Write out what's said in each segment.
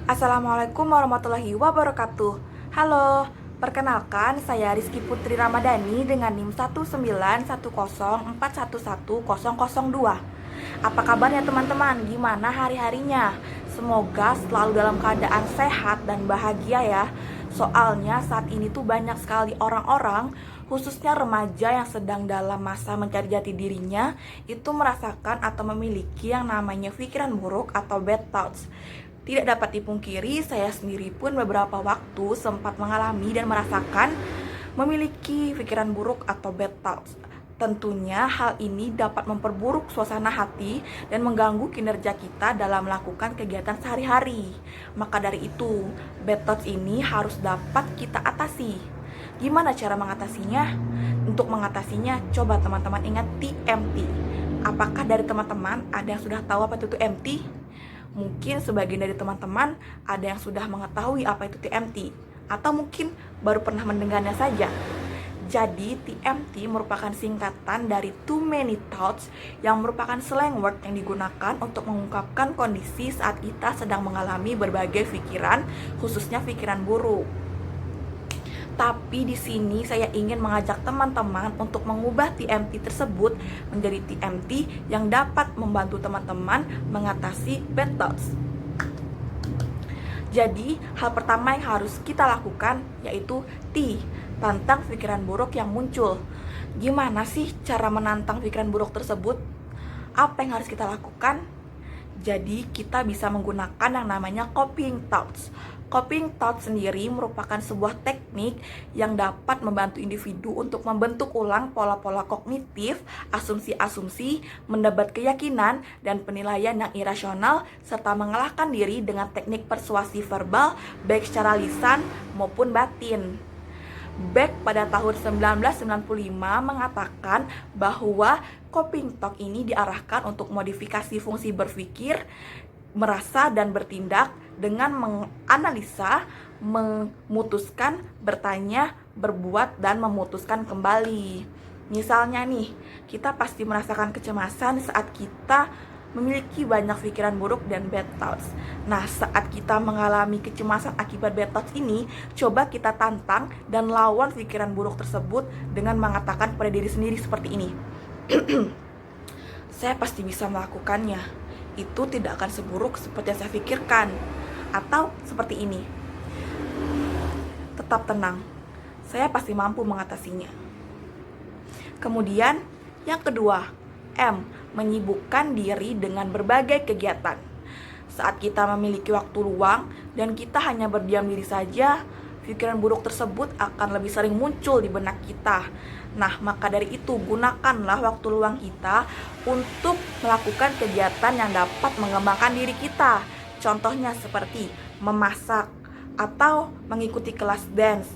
Assalamualaikum warahmatullahi wabarakatuh. Halo, perkenalkan saya Rizky Putri Ramadhani dengan NIM 19104111002. Apa kabarnya teman-teman? Gimana hari-harinya? Semoga selalu dalam keadaan sehat dan bahagia ya. Soalnya saat ini tuh banyak sekali orang-orang, khususnya remaja yang sedang dalam masa mencari jati dirinya, itu merasakan atau memiliki yang namanya pikiran buruk atau bad thoughts. Tidak dapat dipungkiri, saya sendiri pun beberapa waktu sempat mengalami dan merasakan memiliki pikiran buruk atau bad thoughts. Tentunya hal ini dapat memperburuk suasana hati dan mengganggu kinerja kita dalam melakukan kegiatan sehari-hari. Maka dari itu, bad thoughts ini harus dapat kita atasi. Gimana cara mengatasinya? Untuk mengatasinya, coba teman-teman ingat TMT. Apakah dari teman-teman ada yang sudah tahu apa itu TMT? Mungkin sebagian dari teman-teman ada yang sudah mengetahui apa itu TMT, atau mungkin baru pernah mendengarnya saja. Jadi TMT merupakan singkatan dari too many thoughts, yang merupakan slang word yang digunakan untuk mengungkapkan kondisi saat kita sedang mengalami berbagai pikiran, khususnya pikiran buruk. Tapi di sini saya ingin mengajak teman-teman untuk mengubah TMT tersebut menjadi TMT yang dapat membantu teman-teman mengatasi bad thoughts. Jadi, hal pertama yang harus kita lakukan yaitu tantang pikiran buruk yang muncul. Gimana sih cara menantang pikiran buruk tersebut? Apa yang harus kita lakukan? Jadi kita bisa menggunakan yang namanya copying thoughts. Copying thoughts sendiri merupakan sebuah teknik yang dapat membantu individu untuk membentuk ulang pola-pola kognitif, asumsi-asumsi, mendapat keyakinan dan penilaian yang irasional, serta mengalahkan diri dengan teknik persuasi verbal baik secara lisan maupun batin. Beck pada tahun 1995 mengatakan bahwa copying thought ini diarahkan untuk modifikasi fungsi berpikir, merasa dan bertindak dengan menganalisa, memutuskan, bertanya, berbuat, dan memutuskan kembali. Misalnya nih, kita pasti merasakan kecemasan saat kita memiliki banyak pikiran buruk dan bad thoughts. Nah, saat kita mengalami kecemasan akibat bad thoughts ini, coba kita tantang dan lawan pikiran buruk tersebut dengan mengatakan pada diri sendiri seperti ini. Saya pasti bisa melakukannya. Itu tidak akan seburuk seperti yang saya pikirkan. Atau seperti ini. Tetap tenang. Saya pasti mampu mengatasinya. Kemudian, yang kedua, menyibukkan diri dengan berbagai kegiatan. Saat kita memiliki waktu luang dan kita hanya berdiam diri saja, pikiran buruk tersebut akan lebih sering muncul di benak kita. Nah, maka dari itu gunakanlah waktu luang kita untuk melakukan kegiatan yang dapat mengembangkan diri kita. Contohnya seperti memasak, atau mengikuti kelas dance,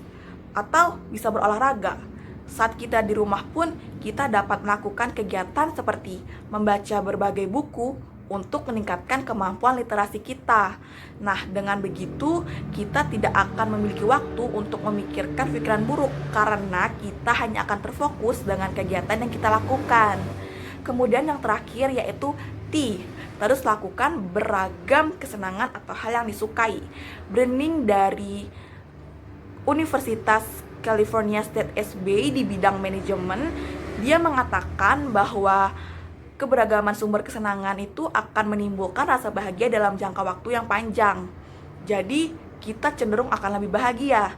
atau bisa berolahraga. Saat kita di rumah pun, kita dapat melakukan kegiatan seperti membaca berbagai buku untuk meningkatkan kemampuan literasi kita. Nah, dengan begitu, kita tidak akan memiliki waktu untuk memikirkan pikiran buruk, karena kita hanya akan terfokus dengan kegiatan yang kita lakukan. Kemudian yang terakhir yaitu terus lakukan beragam kesenangan atau hal yang disukai. Branding dari Universitas California State SB di bidang manajemen, dia mengatakan bahwa keberagaman sumber kesenangan itu akan menimbulkan rasa bahagia dalam jangka waktu yang panjang. Jadi kita cenderung akan lebih bahagia.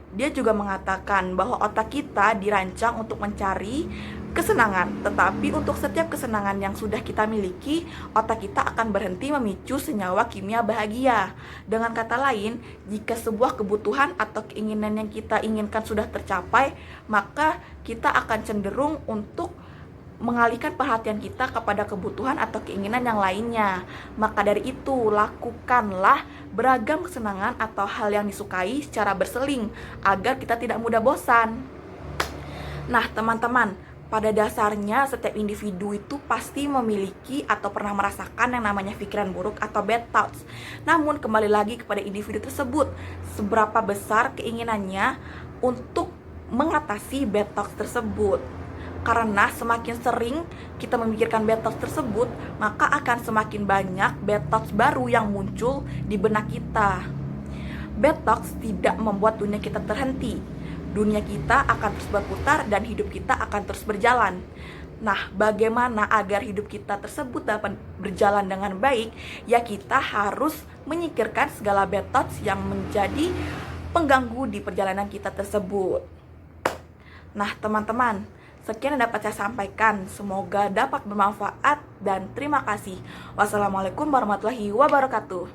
Dia juga mengatakan bahwa otak kita dirancang untuk mencari kesenangan, tetapi untuk setiap kesenangan yang sudah kita miliki, otak kita akan berhenti memicu senyawa kimia bahagia. Dengan kata lain, jika sebuah kebutuhan atau keinginan yang kita inginkan sudah tercapai, maka kita akan cenderung untuk mengalihkan perhatian kita kepada kebutuhan atau keinginan yang lainnya. Maka dari itu, lakukanlah beragam kesenangan atau hal yang disukai secara berseling agar kita tidak mudah bosan. Nah, teman-teman, pada dasarnya setiap individu itu pasti memiliki atau pernah merasakan yang namanya pikiran buruk atau bad thoughts. Namun kembali lagi kepada individu tersebut, seberapa besar keinginannya untuk mengatasi bad thoughts tersebut. Karena semakin sering kita memikirkan bad thoughts tersebut, maka akan semakin banyak bad thoughts baru yang muncul di benak kita. Bad thoughts tidak membuat dunia kita terhenti. Dunia kita akan terus berputar dan hidup kita akan terus berjalan. Nah, bagaimana agar hidup kita tersebut dapat berjalan dengan baik? Ya, kita harus menyingkirkan segala bad thoughts yang menjadi pengganggu di perjalanan kita tersebut. Nah, teman-teman, sekian yang dapat saya sampaikan. Semoga dapat bermanfaat dan terima kasih. Wassalamualaikum warahmatullahi wabarakatuh.